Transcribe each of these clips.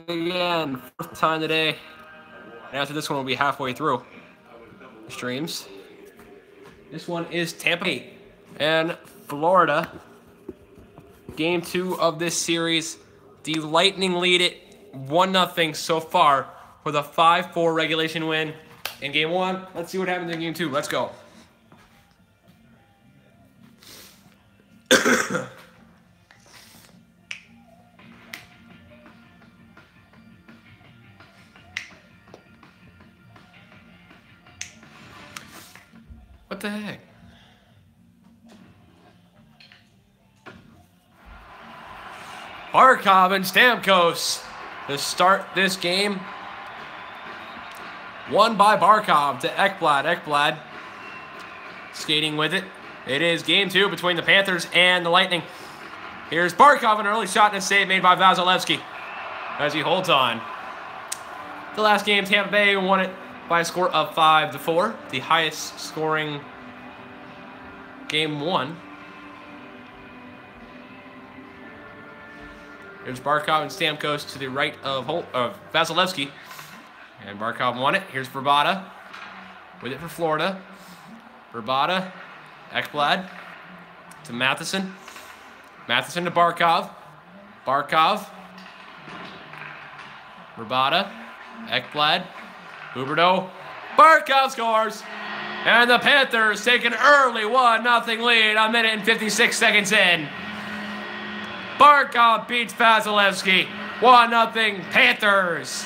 again, fourth time today. And after this one, we'll be halfway through the streams. This one is Tampa Bay and Florida. Game 2 of this series. The Lightning lead it 1-0 so far with a 5-4 regulation win in Game 1. Let's see what happens in Game 2. Let's go. What the heck? Barkov and Stamkos to start this game. Won by Barkov to Ekblad. Ekblad skating with it. It is Game 2 between the Panthers and the Lightning. Here's Barkov, an early shot and a save made by Vasilevsky as he holds on. The last game, Tampa Bay won it by a score of 5-4, the highest scoring Game 1. Here's Barkov and Stamkos to the right of Vasilevsky. And Barkov won it. Here's Verbata with it for Florida. Verbata, Ekblad to Matheson. Matheson to Barkov. Barkov. Verbata, Ekblad. Babineau. Barkov scores. And the Panthers take an early 1-0 lead a minute and 56 seconds in. Barkov beats Vasilevsky. 1-0 Panthers.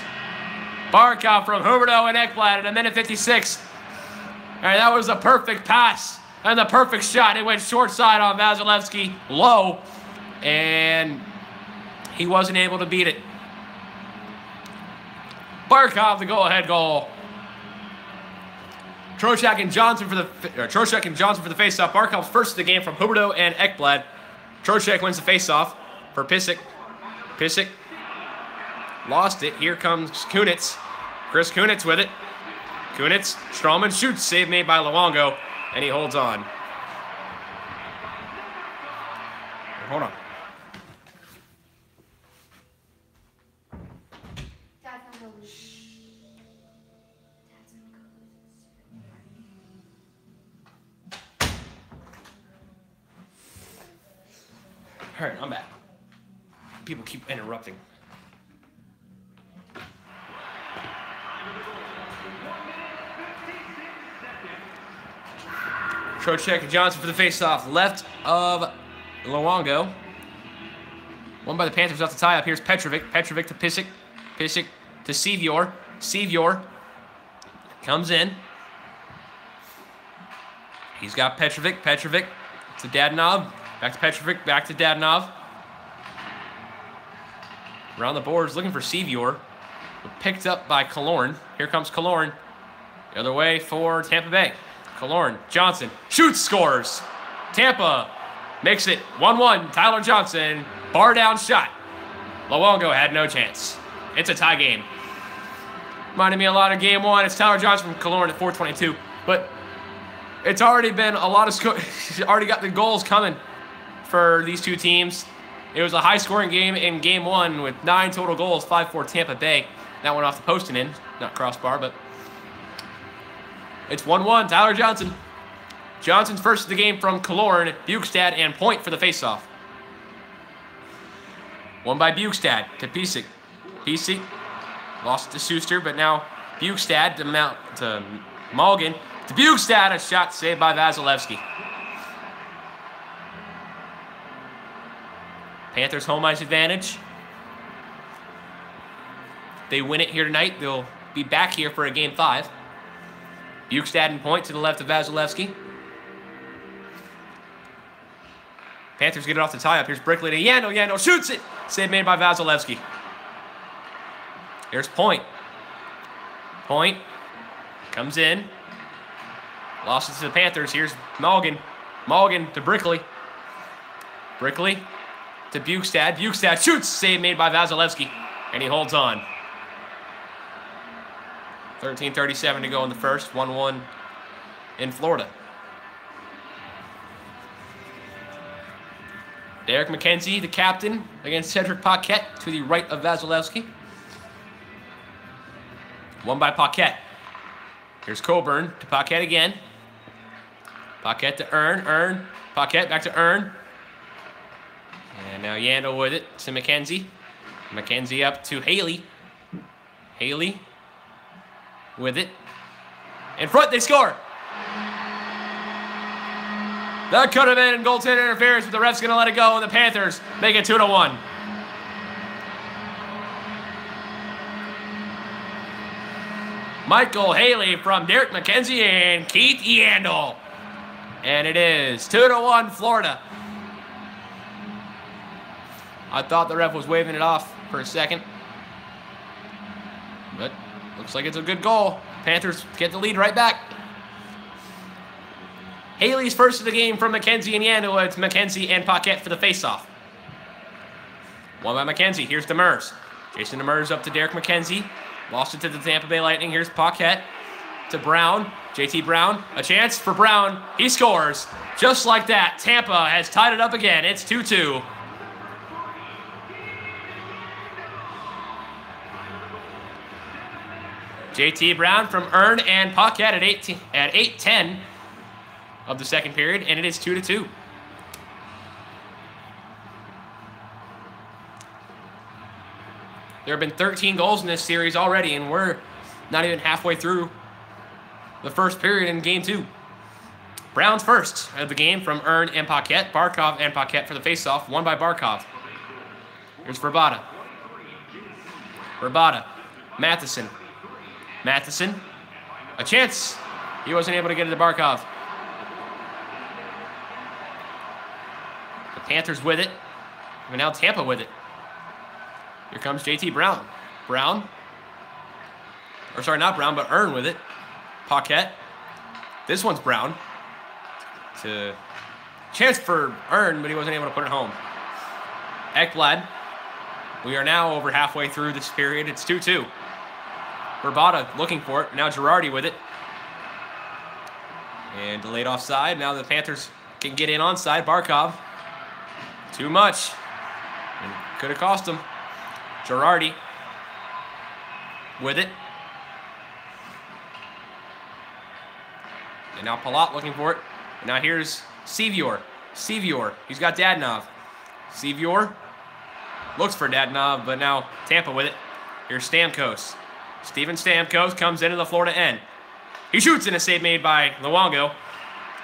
Barkov from Babineau and Ekblad in a minute 56. And that was a perfect pass and the perfect shot. It went short side on Vasilevsky, low, and he wasn't able to beat it. Barkov, the go-ahead goal. Trocheck and Johnson for the faceoff. Barkov's first of the game from Babineau and Ekblad. Trocheck wins the faceoff for Pysyk. Pysyk lost it. Here comes Kunitz. Chris Kunitz with it. Kunitz, Strawman shoots. Save made by Luongo, and he holds on. Hold on. All right, I'm back. People keep interrupting. Trocheck and Johnson for the faceoff. Left of Luongo. Won by the Panthers off the tie-up. Here's Petrovic. Petrovic to Pysyk. Pysyk to Sevior. Sevior comes in. He's got Petrovic. Petrovic to Dadonov. Back to Petrovic. Back to Dadonov. Around the boards looking for Sevior. Picked up by Killorn. Here comes Killorn. The other way for Tampa Bay. Killorn, Johnson, shoots, scores. Tampa makes it 1-1. Tyler Johnson, bar down shot. Luongo had no chance. It's a tie game. Reminded me a lot of Game 1. It's Tyler Johnson from Killorn at 4:22. But it's already been a lot of already got the goals coming for these two teams. It was a high-scoring game in Game 1 with 9 total goals, 5-4 Tampa Bay. That went off the post and in, not crossbar, but it's 1-1, Tyler Johnson. Johnson's first of the game from Killorn, Bukestad, and Point for the faceoff. Won by Bukestad to Pysyk. Pysyk lost to Schuster, but now Bukestad to Malgin. To Bukestad, a shot saved by Vasilevsky. Panthers home ice advantage. They win it here tonight. They'll be back here for a Game 5. Bukestad and Point to the left of Vasilevsky. Panthers get it off the tie-up. Here's Brickley to Yandel. Yandel shoots it. Save made by Vasilevsky. Here's Point. Point comes in. Lost it to the Panthers. Here's Malgin. Malgin to Brickley. Brickley to Bukestad. Bukestad shoots. Save made by Vasilevsky. And he holds on. 13:37 to go in the first. 1-1 in Florida. Derek McKenzie, the captain, against Cedric Paquette to the right of Vasilevsky. Won by Paquette. Here's Coburn to Paquette again. Paquette to Earn. Paquette back to Earn. And now Yandel with it to McKenzie. McKenzie up to Haley. Haley with it. In front, they score. That could have been goaltender interference, but the ref's going to let it go, and the Panthers make it 2-1. Michael Haley from Derek McKenzie and Keith Yandel. And it is 2-1 Florida. I thought the ref was waving it off for a second. But looks like it's a good goal. Panthers get the lead right back. Haley's first of the game from McKenzie and Yandel. It's McKenzie and Paquette for the faceoff. Won by McKenzie. Here's Demers. Jason Demers up to Derek McKenzie. Lost it to the Tampa Bay Lightning. Here's Paquette to Brown. JT Brown. A chance for Brown. He scores. Just like that, Tampa has tied it up again. It's 2-2. JT Brown from Earn and Paquette at 8:10 of the second period, and it is 2-2. There have been 13 goals in this series already, and we're not even halfway through the first period in Game 2. Brown's first of the game from Earn and Paquette. Barkov and Paquette for the faceoff, won by Barkov. Here's Verbata. Verbata. Matheson. Matheson. A chance. He wasn't able to get it to Barkov. The Panthers with it. And now Tampa with it. Here comes JT Brown. Brown. Or sorry, not Brown, but Earn with it. Paquette. This one's Brown. To chance for Earn, but he wasn't able to put it home. Ekblad. We are now over halfway through this period. It's 2-2. Verbata looking for it. Now Girardi with it. And delayed offside. Now the Panthers can get in onside. Barkov. Too much. And could have cost them. Girardi with it. And now Palat looking for it. And now here's Sevior. Sevior. He's got Dadonov. Sevior looks for Dadonov, but now Tampa with it. Here's Stamkos. Steven Stamkos comes into the Florida end. He shoots in a save made by Luongo.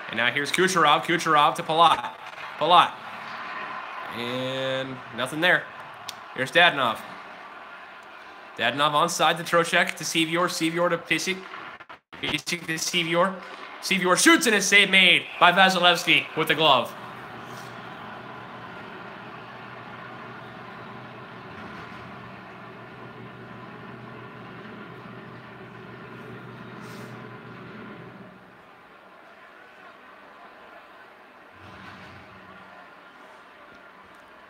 And now here's Kucherov. Kucherov to Palat. Palat. And nothing there. Here's Dadonov. Dadonov onside to Trocheck to Sevior. Sevior to Pisic. Pisic to Sevior. Sevior shoots in a save made by Vasilevsky with the glove.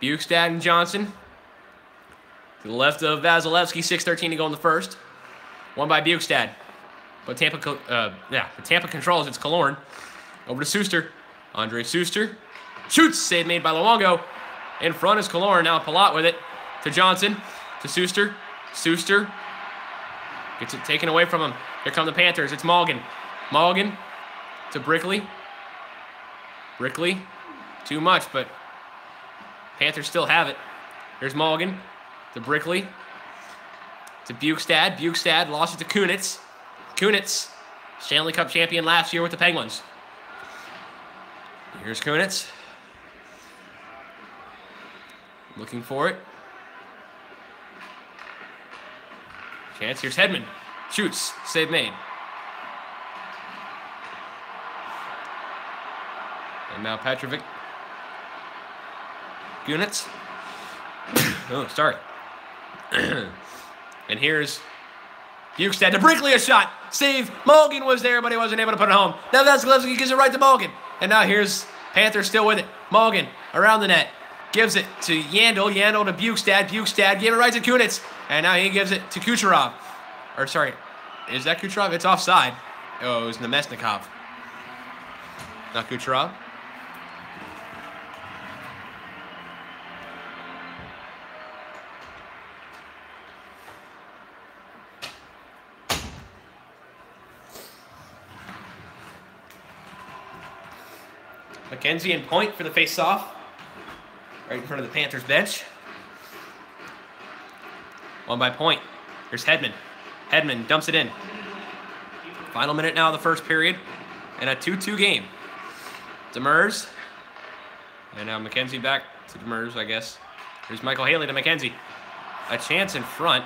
Bukestad and Johnson. To the left of Vasilevsky, 6:13 to go in the first. Won by Bukestad. But Tampa controls. It's Killorn. Over to Suster. Andre Suster. Shoots. Save made by Luongo. In front is Killorn. Now Palat with it. To Johnson. To Suster. Suster. Gets it taken away from him. Here come the Panthers. It's Malgin. Malgin. To Brickley. Brickley. Too much, but Panthers still have it. Here's Malgin. To Brickley. To Bukestad. Bukestad lost it to Kunitz. Kunitz, Stanley Cup champion last year with the Penguins. Here's Kunitz. Looking for it. Chance. Here's Hedman. Shoots. Save made. And now Petrovic. Kunitz. Oh, sorry. And here's Bukestad to Brickley, a shot. Save. Malgin was there, but he wasn't able to put it home. Now Vasilevsky gives it right to Malgin. And now here's Panthers still with it. Malgin around the net. Gives it to Yandel. Yandel to Bukestad. Bukestad gave it right to Kunitz. And now he gives it to Kucherov. Or sorry, is that Kucherov? It's offside. Oh, it was Nemesnikov. Not Kucherov. McKenzie in point for the face-off. Right in front of the Panthers bench. One by point. Here's Hedman. Hedman dumps it in. Final minute now of the first period. And a 2-2 game. Demers. And now McKenzie back to Demers, I guess. Here's Michael Haley to McKenzie. A chance in front.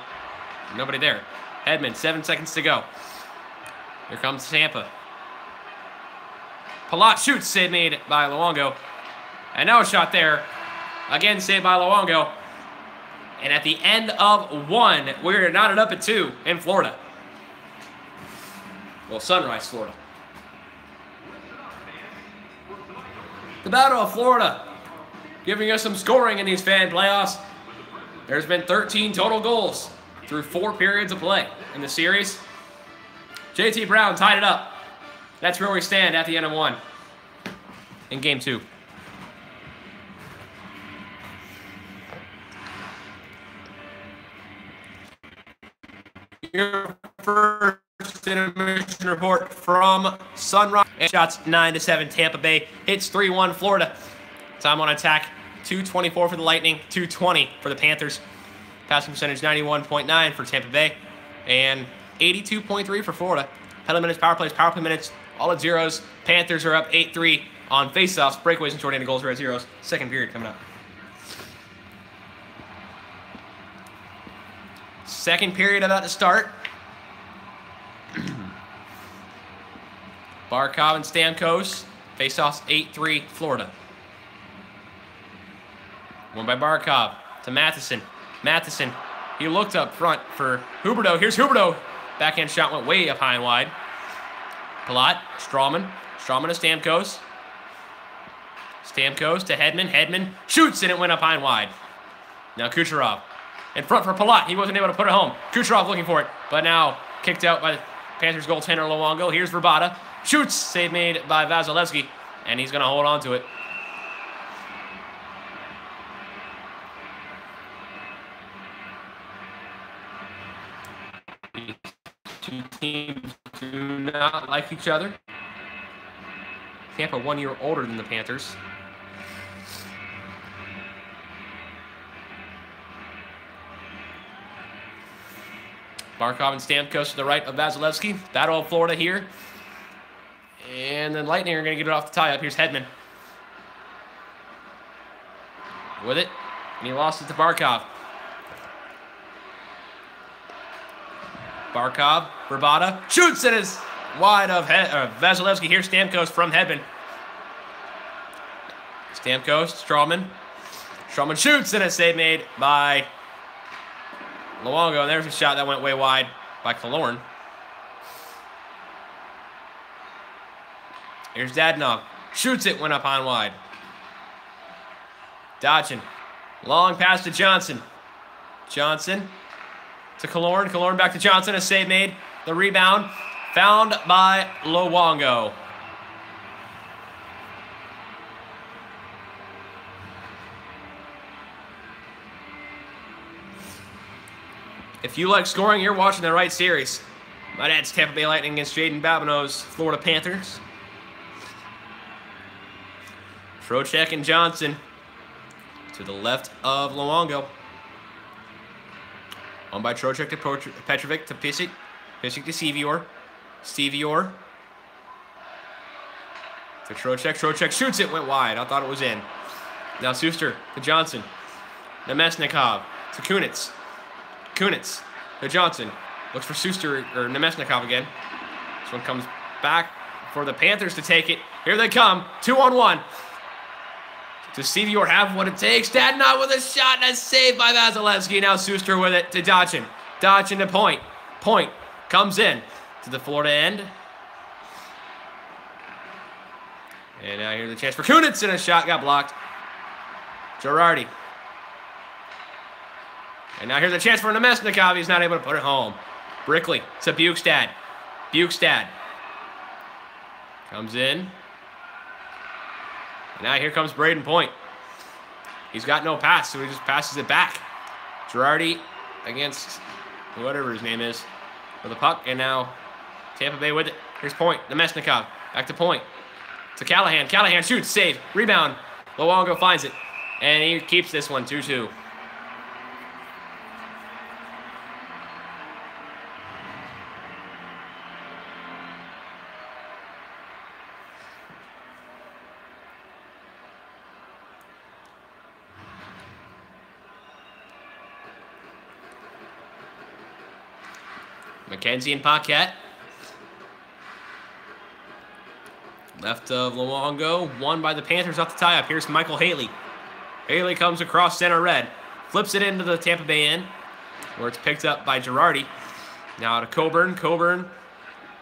Nobody there. Hedman, 7 seconds to go. Here comes Tampa. Palat shoots, save made by Luongo. And now a shot there. Again, saved by Luongo. And at the end of 1, we're knotted up at 2 in Florida. Well, Sunrise, Florida. The Battle of Florida, giving us some scoring in these fan playoffs. There's been 13 total goals through 4 periods of play in the series. JT Brown tied it up. That's where we stand at the end of 1 in Game 2. Your first intermission report from Sunrise. Shots 9-7 Tampa Bay. Hits 3-1 Florida. Time on attack 224 for the Lightning, 220 for the Panthers. Passing percentage 91.9 for Tampa Bay and 82.3 for Florida. Penalty minutes, power plays, power play minutes, all at zeros. Panthers are up 8-3 on faceoffs. Breakaways and shorthanded goals are at zeros. Second period coming up. Second period about to start. Barkov and Stamkos. Faceoffs 8-3 Florida. One by Barkov to Matheson. Matheson, he looked up front for Huberdeau. Here's Huberdeau. Backhand shot went way up high and wide. Palat, Strawman. Strawman to Stamkos. Stamkos to Hedman. Hedman shoots and it went up high and wide. Now Kucherov. In front for Palat. He wasn't able to put it home. Kucherov looking for it, but now kicked out by the Panthers goaltender Luongo. Here's Verbata. Shoots. Save made by Vasilevsky, and he's going to hold on to it. These two teams do not like each other. Tampa 1 year older than the Panthers. Barkov and Stamkos to the right of Vasilevsky. Battle of Florida here. And the Lightning are going to get it off the tie-up. Here's Hedman. With it. And he lost it to Barkov. Barkov, Verbata, shoots and is wide of Vasilevsky. Here's Stamkos from Hedman. Stamkos, Strawman. Strawman shoots and a save made by Luongo. There's a shot that went way wide by Killorn. Here's Dadonov. Shoots it, went up on wide. Dodson. Long pass to Johnson. Johnson to Killorn. Killorn back to Johnson. A save made. The rebound found by Luongo. If you like scoring, you're watching the right series. My dad's Tampa Bay Lightning against Jaden Babineau's Florida Panthers. Trocheck and Johnson to the left of Luongo. On by Trocheck to Petrovic to Pissick. Pissick to Sevior. Sevior to Trocheck. Trocheck shoots it, went wide. I thought it was in. Now Suster to Johnson. Nemesnikov to Kunitz. Kunitz to Johnson. Looks for Suster or Nemesnikov again. This one comes back for the Panthers to take it. Here they come. 2-on-1. Does Sevior have what it takes? Dadonov with a shot and a save by Vasilevsky. Now Suster with it to Dodson. Dodson to Point. Point comes in to the Florida end. And now here's the chance for Kunitz, and a shot got blocked. Girardi. And now here's a chance for Nemesnikov. He's not able to put it home. Brickley to Bukestad. Bukestad comes in. And now here comes Braden Point. He's got no pass, so he just passes it back. Girardi against whatever his name is for the puck. And now Tampa Bay with it. Here's Point. Nemesnikov. Back to Point. To Callahan. Callahan shoots, save, rebound. Luongo finds it, and he keeps this one 2-2. McKenzie and Paquette. Left of Luongo, won by the Panthers off the tie-up. Here's Michael Haley. Haley comes across center red, flips it into the Tampa Bay end, where it's picked up by Girardi. Now to Coburn. Coburn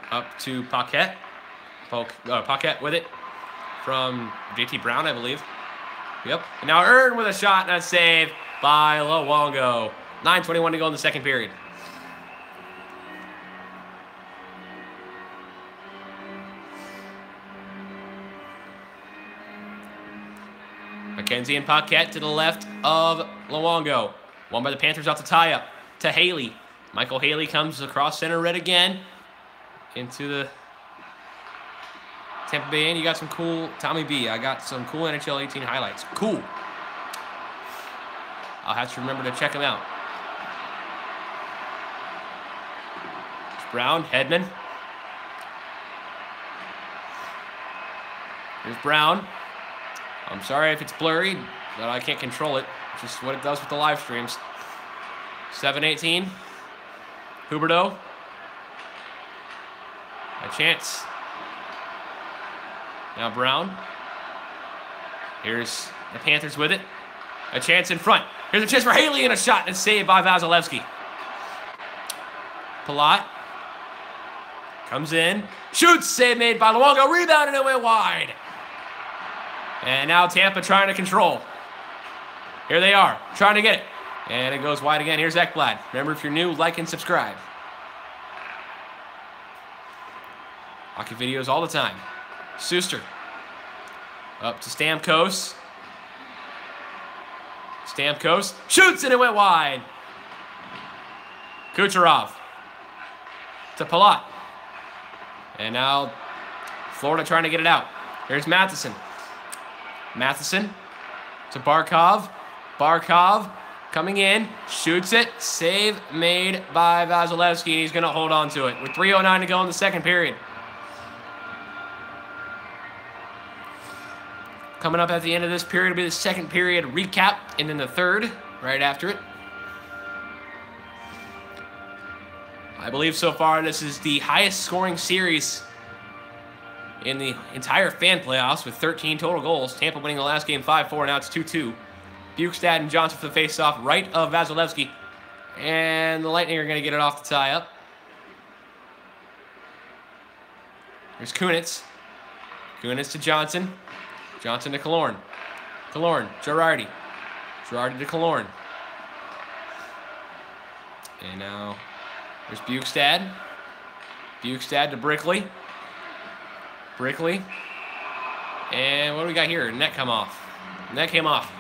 up to Paquette. Paquette with it from JT Brown, I believe. Yep. And now Earn with a shot and a save by Luongo. 9:21 to go in the second period. McKenzie and Paquette to the left of Luongo. Won by the Panthers off the tie-up. To Haley. Michael Haley comes across center red again. Into the Tampa Bay end. You got some cool... Tommy B, I got some cool NHL 18 highlights. Cool. I'll have to remember to check them out. It's Brown. Hedman. Here's Brown. I'm sorry if it's blurry, but I can't control it. It's just what it does with the live streams. 7:18. Huberdeau. A chance. Now Brown. Here's the Panthers with it. A chance in front. Here's a chance for Haley and a shot and saved by Vasilevsky. Palat. Comes in. Shoots. Save made by Luongo. Rebound and it went wide. And now Tampa trying to control. Here they are, trying to get it. And it goes wide again. Here's Ekblad. Remember, if you're new, like and subscribe. Hockey videos all the time. Suster. Up to Stamkos. Stamkos shoots and it went wide. Kucherov. To Palat. And now Florida trying to get it out. Here's Matheson. Matheson to Barkov. Barkov coming in, shoots it, save made by Vasilevsky, and he's going to hold on to it with 3:09 to go in the second period. Coming up at the end of this period will be the second period recap, and then the third right after it. I believe so far this is the highest scoring series in the entire fan playoffs with 13 total goals. Tampa winning the last game 5-4, now it's 2-2. Bukestad and Johnson for the face-off right of Vasilevsky. And the Lightning are going to get it off the tie-up. Here's Kunitz. Kunitz to Johnson. Johnson to Killorn. Killorn, Girardi. Girardi to Killorn. And now there's Bukestad. Bukestad to Brickley. Brickley. And what do we got here? Net come off. Net came off.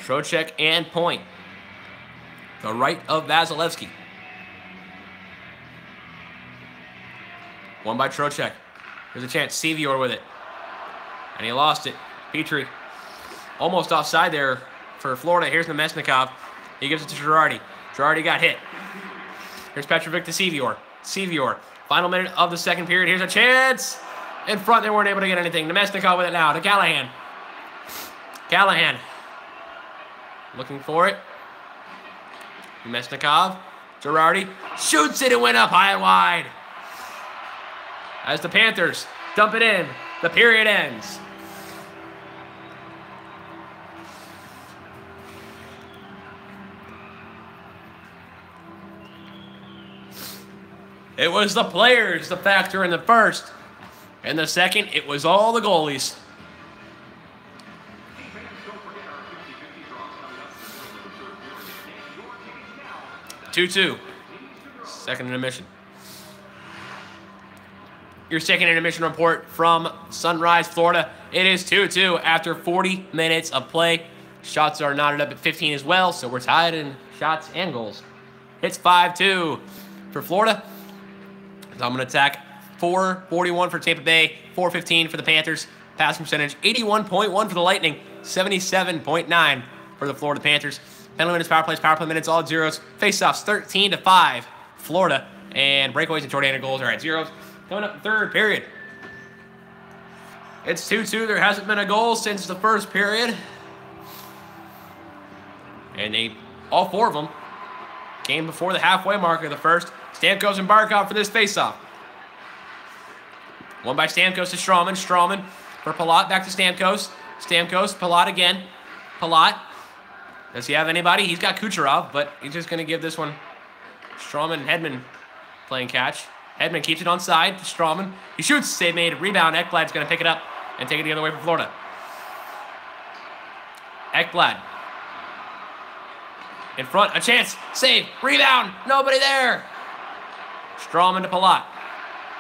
Trocheck and Point. The right of Vasilevsky. Won by Trocheck. There's a chance. Sevior with it. And he lost it. Petrie. Almost offside there for Florida. Here's Nemesnikov. He gives it to Girardi. Girardi got hit. Here's Petrovic to Sevior. Sevior. Final minute of the second period. Here's a chance. In front, they weren't able to get anything. Nemesnikov with it now to Callahan. Callahan. Looking for it. Nemesnikov. Girardi. Shoots it and went up high and wide. As the Panthers dump it in, the period ends. It was the players, the factor in the first. In the second, it was all the goalies. Two-two. Second intermission. Your second intermission report from Sunrise, Florida. It is 2-2 after 40 minutes of play. Shots are knotted up at 15 as well, so we're tied in shots and goals. It's 5-2 for Florida. So I'm going to attack 441 for Tampa Bay, 415 for the Panthers. Passing percentage 81.1 for the Lightning, 77.9 for the Florida Panthers. Penalty minutes, power plays, power play minutes, all at zeros. Faceoffs 13-5 Florida, and breakaways and shorthanded goals are at zeros. Coming up the third period. It's 2-2. There hasn't been a goal since the first period. And all four of them came before the halfway mark of the first. Stamkos and Barkov for this faceoff. One by Stamkos to Strowman. Strowman for Palat, back to Stamkos. Stamkos, Palat again. Palat. Does he have anybody? He's got Kucherov, but he's just going to give this one. Strowman and Hedman playing catch. Hedman keeps it on side to Strowman. He shoots, save made, rebound. Ekblad's going to pick it up and take it the other way for Florida. Ekblad. In front, a chance, save, rebound, nobody there. Strowman to Palat.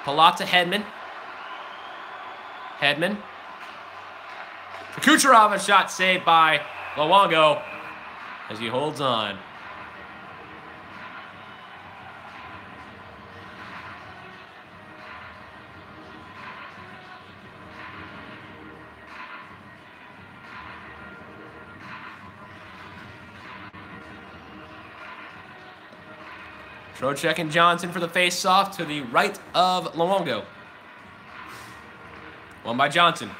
Palat to Hedman. Hedman. To Kucherov, a shot saved by Luongo as he holds on. Trocheck and Johnson for the face-off to the right of Luongo. One by Johnson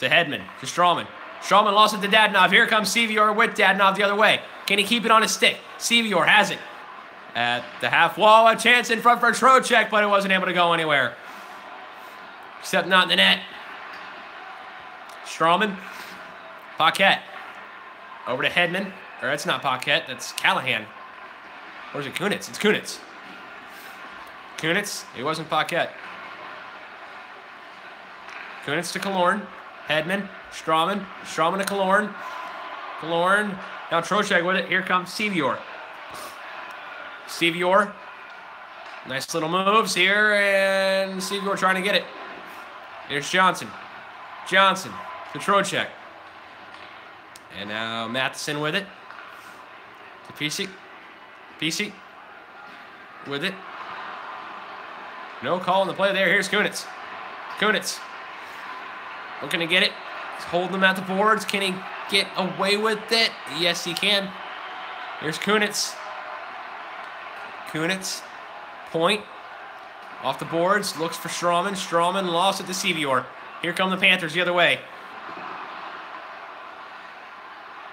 to Hedman to Strowman. Strowman lost it to Dadonov. Here comes Sevior with Dadonov the other way. Can he keep it on his stick? Sevior has it. At the half wall, a chance in front for Trocheck, but it wasn't able to go anywhere. Except not in the net. Strowman. Paquette. Over to Hedman. Or that's not Paquette, that's Callahan. Or is it Kunitz? It's Kunitz. Kunitz. It wasn't Paquette. Kunitz to Killorn. Hedman. Strowman. Strowman to Killorn. Killorn. Now Trocheck with it. Here comes Sevior. Sevior. Nice little moves here. And Sevior trying to get it. Here's Johnson. Johnson to Trocheck. And now Matheson with it. To Piesic. Piesic with it. No call on the play there. Here's Kunitz. Kunitz. Looking to get it. He's holding them at the boards. Can he get away with it? Yes, he can. Here's Kunitz. Kunitz. Point. Off the boards. Looks for Strowman. Strowman lost it to Sevior. Here come the Panthers the other way.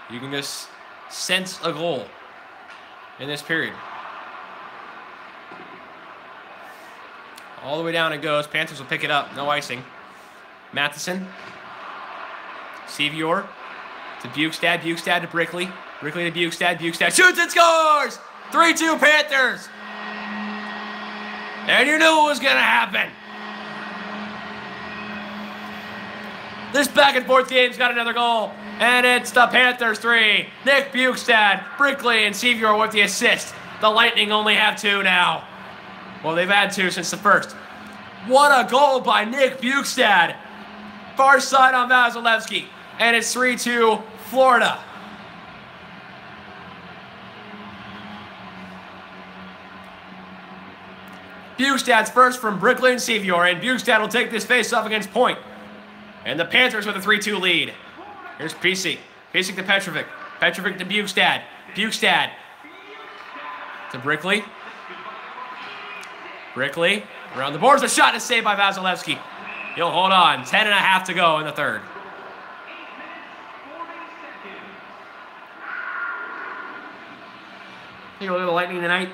You can just sense a goal in this period. All the way down it goes. Panthers will pick it up. No icing. Matheson. Sevior to Bukestad. Bukestad to Brickley. Brickley to Bukestad. Bukestad shoots and scores! 3-2 Panthers! And you knew it was going to happen. This back and forth game's got another goal. And it's the Panthers 3. Nick Bukestad, Brickley, and Sevior with the assist. The Lightning only have 2 now. Well, they've had 2 since the first. What a goal by Nick Bukestad. Far side on Vasilevsky. And it's 3-2 Florida. Bukestad's first from Brickley and Sevior. And Bukestad will take this face-off against Point. And the Panthers with a 3-2 lead. Here's Piesic. Piesic to Petrovic. Petrovic to Bukestad. Bukestad to Brickley. Brickley around the boards. A shot is saved by Vasilevsky. He'll hold on. 10.5 to go in the third. Take a look at the Lightning tonight.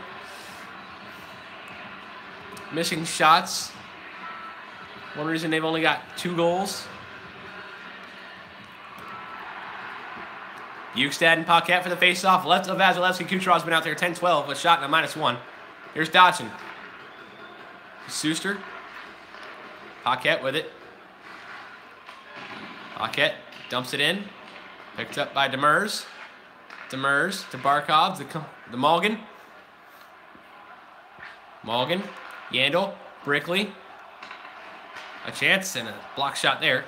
Missing shots. One reason they've only got 2 goals. Bukestad and Paquette for the face-off. Left of Vasilevsky. Kucherov's been out there 10-12 with a shot and a -1. Here's Dotson. Suster. Paquette with it. Paquette dumps it in. Picked up by Demers. Demers to Barkov. The Malgin. Malgin. Yandel. Brickley. A chance and a block shot there.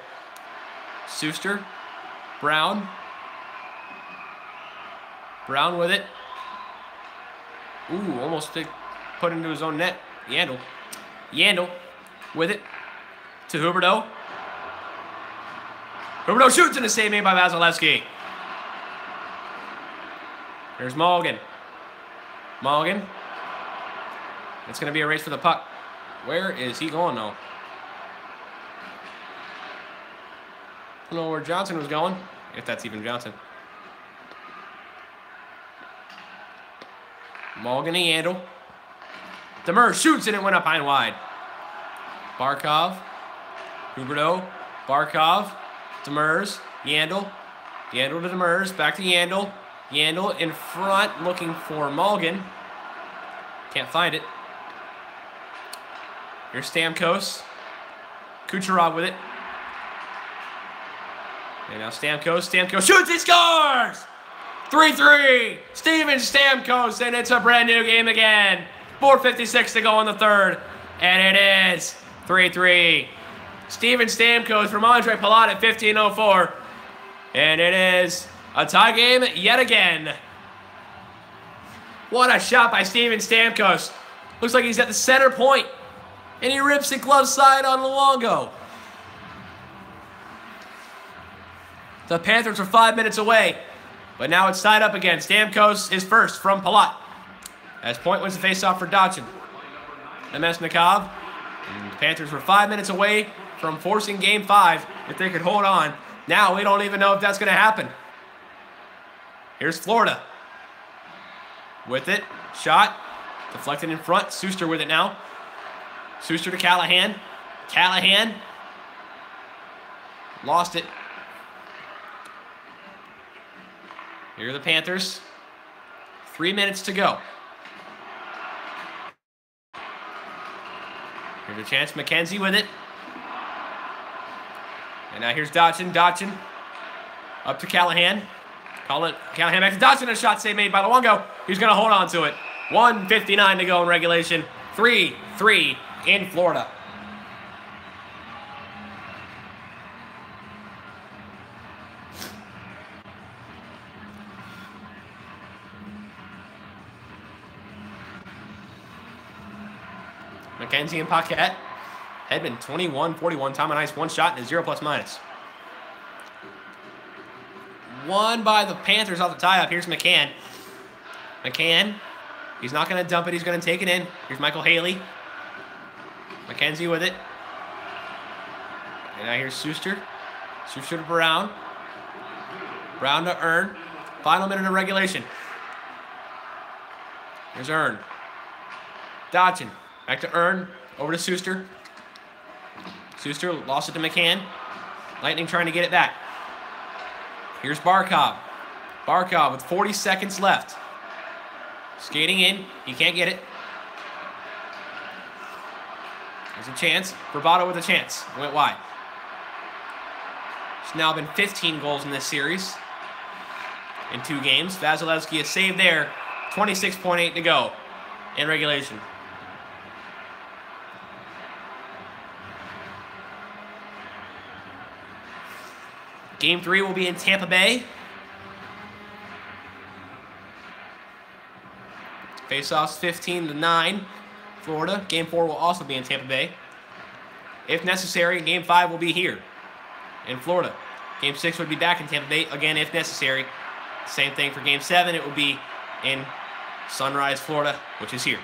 Suster. Brown. Brown with it. Ooh, almost put into his own net. Yandel with it to Huberdeau. Huberdeau shoots and a save made by Vasilevsky. There's Mulligan. It's going to be a race for the puck. Where is he going, though? I don't know where Johnson was going, if that's even Johnson. Mulligan and Yandel. Demers shoots and it went up high and wide. Barkov. Huberdeau. Barkov. Demers. Yandel. Yandel to Demers. Back to Yandel. Yandel in front looking for Mulligan. Can't find it. Here's Stamkos. Kucherov with it. And now Stamkos shoots, he scores! 3-3, Steven Stamkos, and it's a brand new game again. 4:56 to go in the third, and it is 3-3. Steven Stamkos from Andre Palat at 15:04, and it is a tie game yet again. What a shot by Steven Stamkos. Looks like he's at the center point, and he rips it glove side on Luongo. The Panthers are 5 minutes away, but now it's tied up again. Stamkos is first from Palat. As point wins the faceoff for Dotchin. Nemesnikov. The Panthers were 5 minutes away from forcing Game 5 if they could hold on. Now we don't even know if that's going to happen. Here's Florida. With it. Shot. Deflected in front. Suster with it now. Suster to Callahan. Callahan. Lost it. Here are the Panthers. 3 minutes to go. Here's a chance. McKenzie with it. And now here's Dotchin. Dotchin up to Callahan. Callahan back to Dotchin. A shot save made by Luongo. He's going to hold on to it. 1:59 to go in regulation. 3-3 in Florida. McKenzie and Paquette. Hedman 21-41. Time on ice. One shot and a 0+-. Won by the Panthers off the tie-up. Here's McCann. McCann. He's not going to dump it. He's going to take it in. Here's Michael Haley. McKenzie with it. And now here's Suster. Suster to Brown. Brown to Earn. Final minute of regulation. Here's Earn. Dotchin. Back to Earn. Over to Suster. Suster lost it to McCann. Lightning trying to get it back. Here's Barkov. Barkov with 40 seconds left. Skating in. He can't get it. There's a chance. Bravado with a chance. Went wide. There's now been 15 goals in this series. In 2 games. Vasilevsky is saved there. 26.8 to go in regulation. Game 3 will be in Tampa Bay. Faceoffs 15-9, Florida. Game 4 will also be in Tampa Bay. If necessary, Game 5 will be here in Florida. Game 6 would be back in Tampa Bay, again, if necessary. Same thing for Game 7. It will be in Sunrise, Florida, which is here.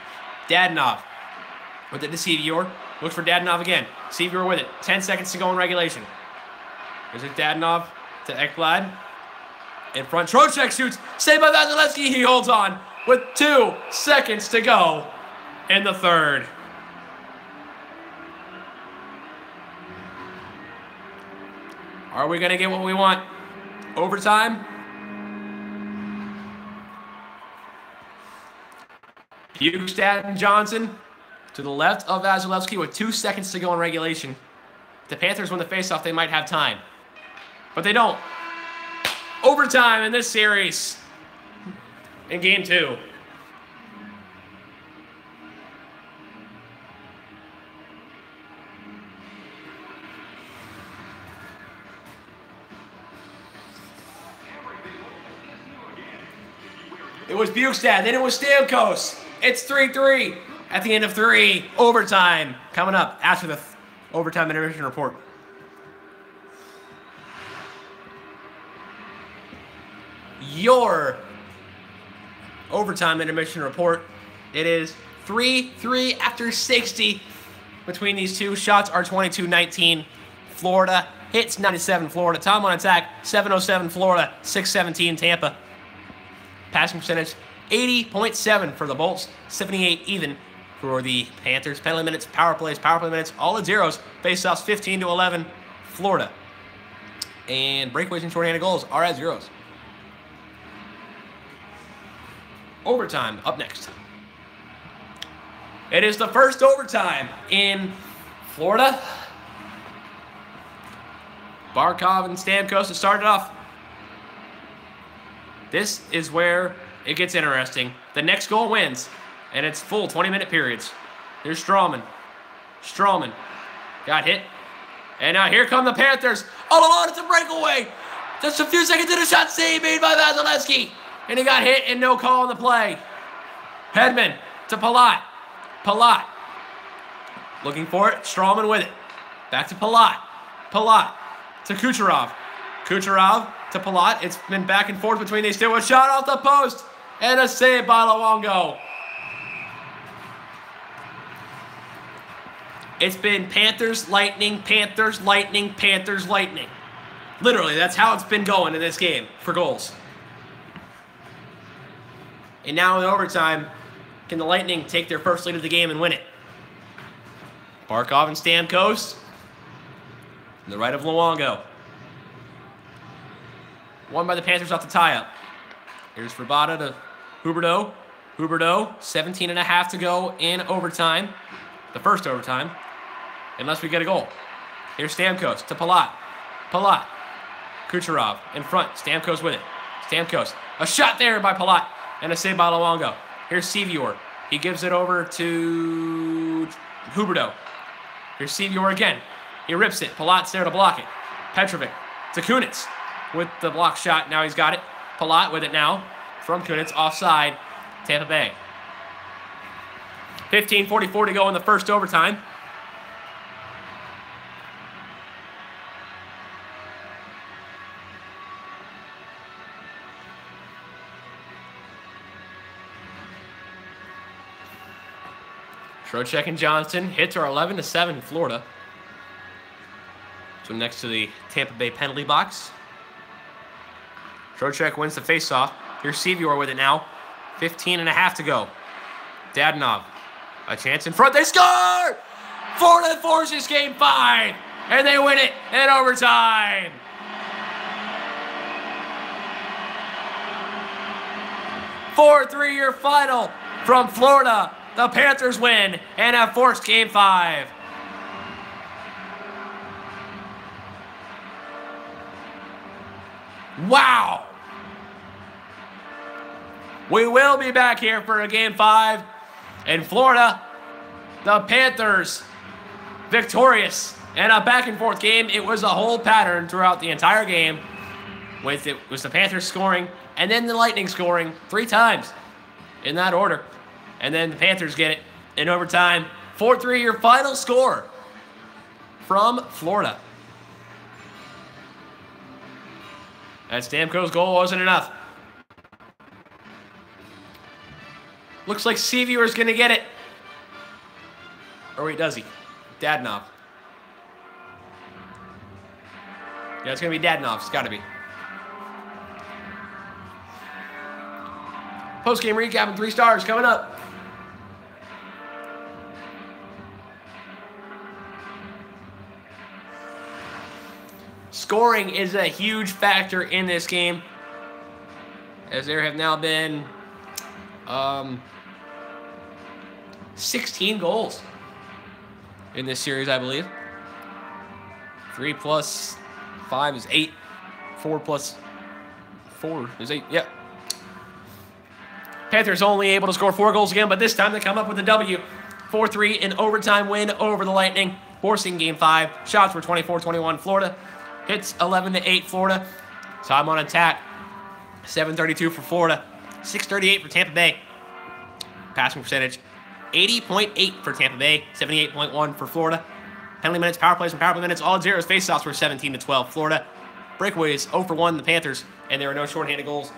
Dadonov with it to Sevior. Looks for Dadonov again. Sevior with it. 10 seconds to go in regulation. There's a Dadonov to Ekblad. In front, Trocheck shoots. Saved by Vasilevsky. He holds on with 2 seconds to go in the third. Are we going to get what we want? Overtime? Bukestad and Johnson to the left of Vasilevsky with 2 seconds to go in regulation. If the Panthers win the faceoff, they might have time. But they don't. Overtime in this series in Game 2. It was Bukestad. Then it was Stamkos. It's 3-3 at the end of 3. Overtime coming up after the overtime intermission report. Your overtime intermission report. It is 3-3 after 60 between these two. Shots are 22-19. Florida hits 97. Florida. Time on attack 707. Florida 617. Tampa. Passing percentage 80.7 for the Bolts. 78 even for the Panthers. Penalty minutes, power plays, power play minutes, all at zeros. Faceoffs 15-11. Florida. And breakaways and shorthanded goals are at zeros. Overtime up next. It is the first overtime in Florida. Barkov and Stamkos to start it off. This is where it gets interesting. The next goal wins, and it's full 20-minute periods. Here's Strawman. Strawman got hit. And now here come the Panthers. All alone, it's a breakaway. Just a few seconds into the shot, save made by Vasilevsky. And he got hit and no call on the play. Hedman to Palat. Palat looking for it. Strawman with it. Back to Palat. Palat to Kucherov. Kucherov to Palat. It's been back and forth between these two. A shot off the post. And a save by Luongo. It's been Panthers, Lightning, Panthers, Lightning, Panthers, Lightning. Literally, that's how it's been going in this game for goals. And now in overtime, can the Lightning take their first lead of the game and win it? Barkov and Stamkos. To the right of Luongo. Won by the Panthers off the tie-up. Here's Verbata to Huberdeau. Huberdeau, 17.5 to go in overtime. The first overtime. Unless we get a goal. Here's Stamkos to Palat. Palat. Kucherov in front. Stamkos with it. Stamkos. A shot there by Palat. And a save by Luongo. Here's Sevior. He gives it over to Huberdeau. Here's Sevior again. He rips it. Palat's there to block it. Petrovic to Kunitz with the block shot. Now he's got it. Palat with it now from Kunitz. Offside. Tampa Bay. 15:44 to go in the first overtime. Strode and Johnson. Hits are 11-7 Florida. So next to the Tampa Bay penalty box. Strode wins the faceoff. Here's Sevior with it now. 15.5 to go. Dadonov. A chance in front. They score! Florida forces game 5. And they win it in overtime. Four-3 final from Florida. The Panthers win and have forced game 5. Wow. We will be back here for a game 5 in Florida. The Panthers victorious in a back and forth game. It was a whole pattern throughout the entire game. With it was the Panthers scoring and then the Lightning scoring 3 times in that order. And then the Panthers get it in overtime. 4-3 your final score from Florida. That Stamkos goal wasn't enough. Looks like Sevier is going to get it. Or wait, does he? Dadonov. Yeah, it's going to be Dadonov. It's got to be. Post-game recap and 3 stars coming up. Scoring is a huge factor in this game, as there have now been 16 goals in this series, I believe. 3 plus 5 is 8. 4 plus 4 is 8. Yep. Panthers only able to score 4 goals again, but this time they come up with a W. 4-3 in overtime win over the Lightning, forcing game 5. Shots were 24-21 Florida. Hits 11-8 Florida. Time on attack 7:32 for Florida. 638 for Tampa Bay. Passing percentage, 80.8 for Tampa Bay, 78.1 for Florida. Penalty minutes, power plays, and power play minutes, all zeros. Faceoffs were 17-12. Florida. Breakaways, 0 for 1, the Panthers, and there were no shorthanded goals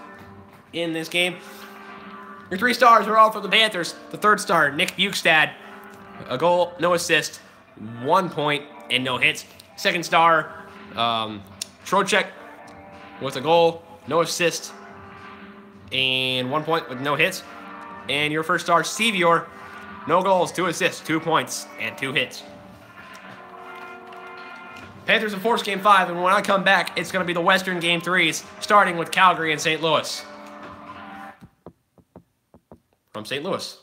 in this game. Your 3 stars were all for the Panthers. The 3rd star, Nick Bukestad, a goal, no assist, 1 point, and no hits. 2nd star, Strode with a goal, no assist, and 1 point with no hits. And your 1st star, Sevior, no goals, 2 assists, 2 points, and 2 hits. Panthers in force game 5, and when I come back, it's going to be the Western game 3s, starting with Calgary and St. Louis. From St. Louis.